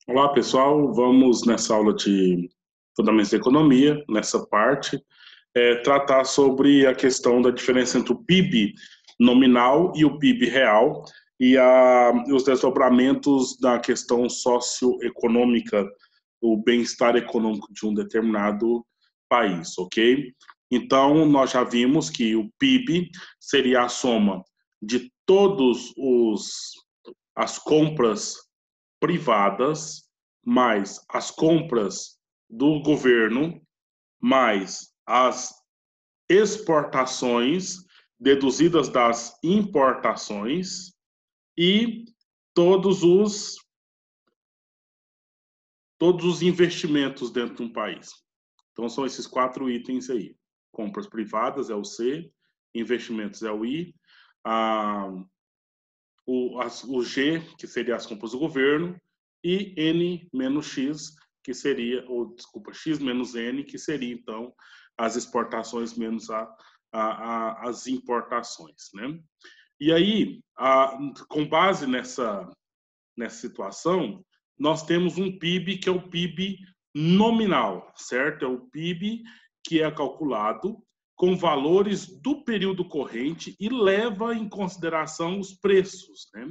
Olá, pessoal. Vamos nessa aula de Fundamentos da Economia, nessa parte, tratar sobre a questão da diferença entre o PIB nominal e o PIB real e os desdobramentos da questão socioeconômica, o bem-estar econômico de um determinado país, ok? Então, nós já vimos que o PIB seria a soma de todos as compras privadas, mais as compras do governo, mais as exportações deduzidas das importações e todos os todos os investimentos dentro de um país. Então são esses quatro itens aí. Compras privadas é o C, investimentos é o I, a, o G, que seria as compras do governo, e N menos X, que seria, ou desculpa, X menos N, que seria então as exportações menos as importações, né? E aí, com base nessa situação, nós temos um PIB que é o PIB nominal, certo? É o PIB que é calculado com valores do período corrente e leva em consideração os preços, né?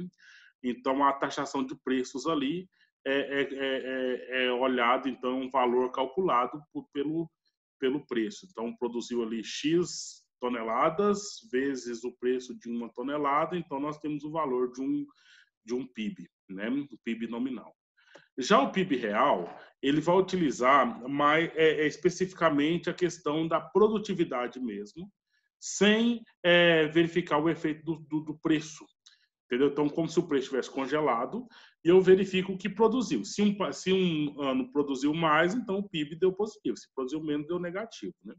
Então, a taxação de preços ali é olhado, então, um valor calculado pelo preço. Então, produziu ali X toneladas vezes o preço de uma tonelada, então nós temos o valor de um PIB, né? O PIB nominal. Já o PIB real, ele vai utilizar mais especificamente a questão da produtividade mesmo, sem verificar o efeito do preço. Entendeu? Então, como se o preço estivesse congelado, e eu verifico o que produziu. Se um ano produziu mais, então o PIB deu positivo. Se produziu menos, deu negativo. Né?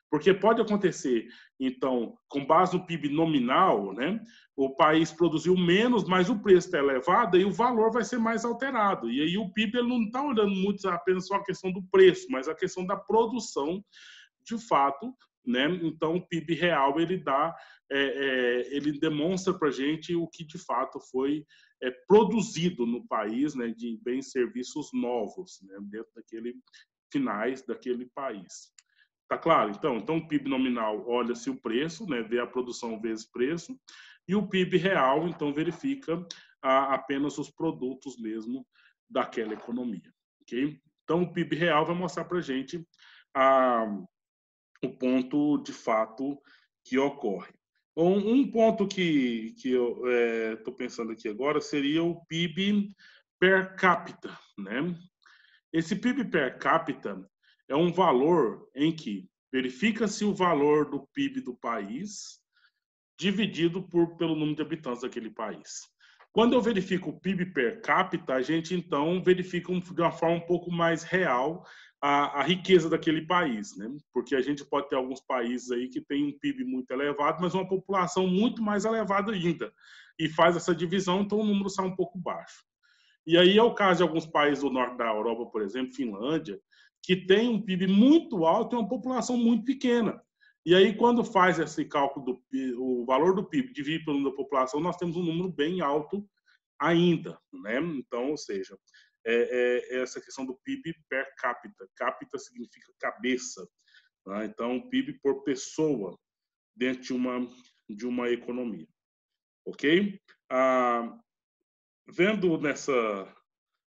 Porque pode acontecer, então, com base no PIB nominal, né, o país produziu menos, mas o preço está elevado e o valor vai ser mais alterado. E aí o PIB ele não está olhando muito apenas só a questão do preço, mas a questão da produção de fato, né? Então o PIB real ele demonstra para a gente o que de fato foi produzido no país, né? De bens e serviços novos, né? Dentro daquele finais daquele país. Tá claro? Então o PIB nominal olha-se o preço, né? Vê a produção vezes preço, e o PIB real, então, verifica apenas os produtos mesmo daquela economia. Ok? Então, o PIB real vai mostrar para a gente a, o ponto de fato que ocorre. Um ponto que eu estou pensando aqui agora seria o PIB per capita, né? Esse PIB per capita é um valor em que verifica-se o valor do PIB do país dividido pelo número de habitantes daquele país. Quando eu verifico o PIB per capita, a gente então verifica de uma forma um pouco mais real a riqueza daquele país, né? Porque a gente pode ter alguns países aí que tem um PIB muito elevado, mas uma população muito mais elevada ainda. E faz essa divisão, então o número sai um pouco baixo. E aí é o caso de alguns países do norte da Europa, por exemplo, Finlândia, que tem um PIB muito alto e uma população muito pequena. E aí, quando faz esse cálculo o valor do PIB dividido pelo número da população, nós temos um número bem alto ainda, né? Então, ou seja, essa questão do PIB per capita. Capita significa cabeça. Tá? Então, PIB por pessoa dentro de uma economia. Ok? Vendo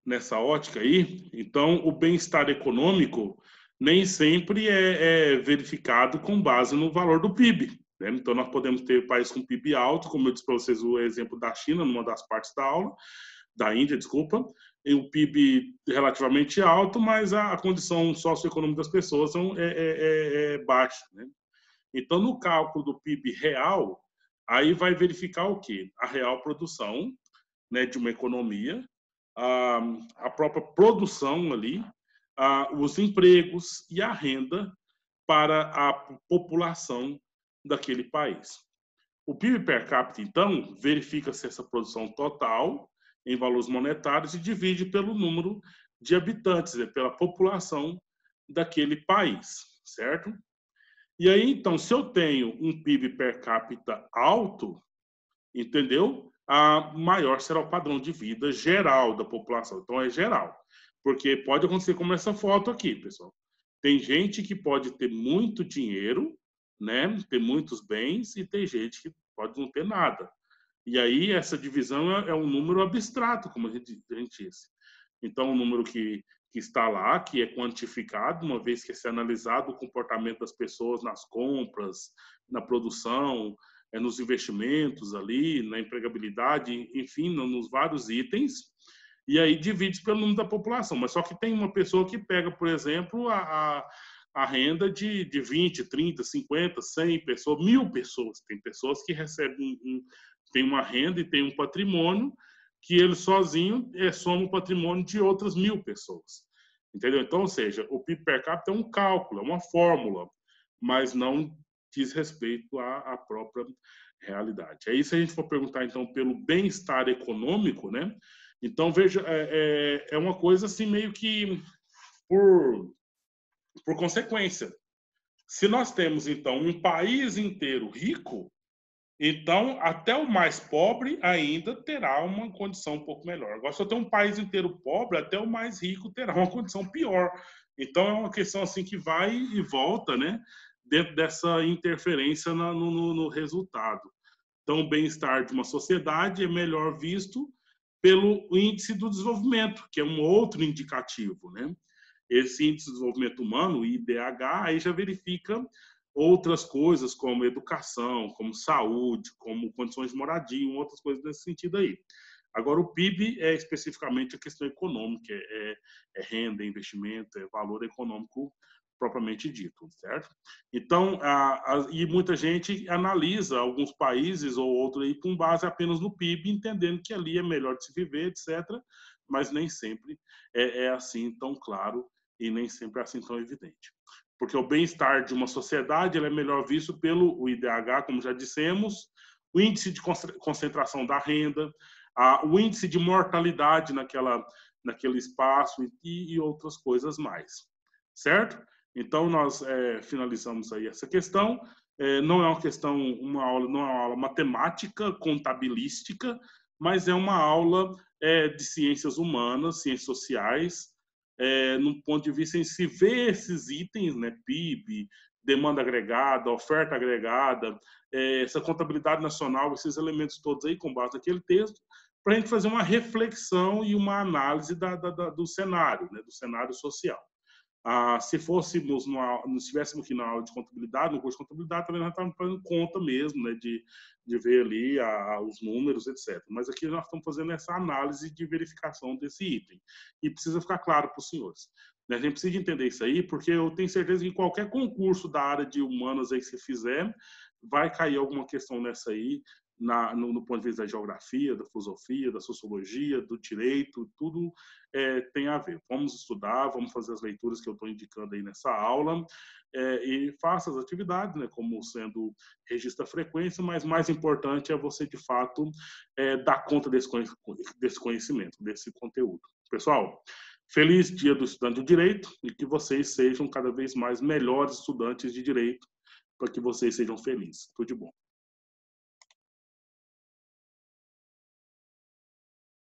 nessa ótica aí, então o bem-estar econômico nem sempre é verificado com base no valor do PIB. Né? Então, nós podemos ter países com PIB alto, como eu disse para vocês o exemplo da China, numa das partes da aula, da Índia, desculpa, e o PIB relativamente alto, mas a condição socioeconômica das pessoas é baixa. Né? Então, no cálculo do PIB real, aí vai verificar o quê? A real produção, né, de uma economia, a própria produção ali, os empregos e a renda para a população daquele país. O PIB per capita, então, verifica-se essa produção total em valores monetários e divide pelo número de habitantes, pela população daquele país, certo? E aí, então, se eu tenho um PIB per capita alto, entendeu? maior será o padrão de vida geral da população. Então, é geral. Porque pode acontecer como essa foto aqui, pessoal. Tem gente que pode ter muito dinheiro, né? Ter muitos bens, e tem gente que pode não ter nada. E aí, essa divisão é um número abstrato, como a gente disse. Então, um número que está lá, que é quantificado, uma vez que é analisado o comportamento das pessoas nas compras, na produção, nos investimentos ali, na empregabilidade, enfim, nos vários itens, e aí divide pelo número da população. Mas só que tem uma pessoa que pega, por exemplo, a renda de 20, 30, 50, 100 pessoas, 1000 pessoas. Tem pessoas que recebem tem uma renda e tem um patrimônio que ele sozinho soma o patrimônio de outras 1000 pessoas. Entendeu? Então, ou seja, o PIB per capita é um cálculo, é uma fórmula, mas não diz respeito à própria realidade. Aí, se a gente for perguntar, então, pelo bem-estar econômico, né? Então, veja, é uma coisa assim, meio que por consequência. Se nós temos, então, um país inteiro rico, então, até o mais pobre ainda terá uma condição um pouco melhor. Agora, se eu tenho um país inteiro pobre, até o mais rico terá uma condição pior. Então, é uma questão assim que vai e volta, né? Dentro dessa interferência no resultado. Então, o bem-estar de uma sociedade é melhor visto pelo índice do desenvolvimento, que é um outro indicativo, né? Esse índice de desenvolvimento humano, o IDH, aí já verifica outras coisas como educação, como saúde, como condições de moradia, outras coisas nesse sentido aí. Agora, o PIB é especificamente a questão econômica, é renda, é investimento, é valor econômico propriamente dito, certo? Então, e muita gente analisa alguns países ou outros aí com base apenas no PIB, entendendo que ali é melhor de se viver, etc., mas nem sempre é assim tão claro e nem sempre é assim tão evidente. Porque o bem-estar de uma sociedade ele é melhor visto pelo IDH, como já dissemos, o índice de concentração da renda, o índice de mortalidade naquele espaço e outras coisas mais, certo? Então, nós finalizamos aí essa questão. Não é uma questão, não é uma aula matemática, contabilística, mas é uma aula de ciências humanas, ciências sociais, no ponto de vista em se ver esses itens, né, PIB, demanda agregada, oferta agregada, essa contabilidade nacional, esses elementos todos aí com base naquele texto, para a gente fazer uma reflexão e uma análise do cenário, né, do cenário social. Se fôssemos, se estivéssemos aqui na aula de contabilidade, no curso de contabilidade, também nós estávamos fazendo conta mesmo, né, de ver ali os números, etc. Mas aqui nós estamos fazendo essa análise de verificação desse item. E precisa ficar claro para os senhores. A gente precisa entender isso aí, porque eu tenho certeza que qualquer concurso da área de humanas aí que você fizer, vai cair alguma questão nessa aí, no ponto de vista da geografia, da filosofia, da sociologia, do direito, tudo tem a ver. Vamos estudar, vamos fazer as leituras que eu estou indicando aí nessa aula, e faça as atividades, né, como sendo registro da frequência, mas mais importante é você, de fato, dar conta desse conhecimento, desse conteúdo. Pessoal, feliz Dia do Estudante de Direito e que vocês sejam cada vez mais melhores estudantes de direito, para que vocês sejam felizes. Tudo de bom.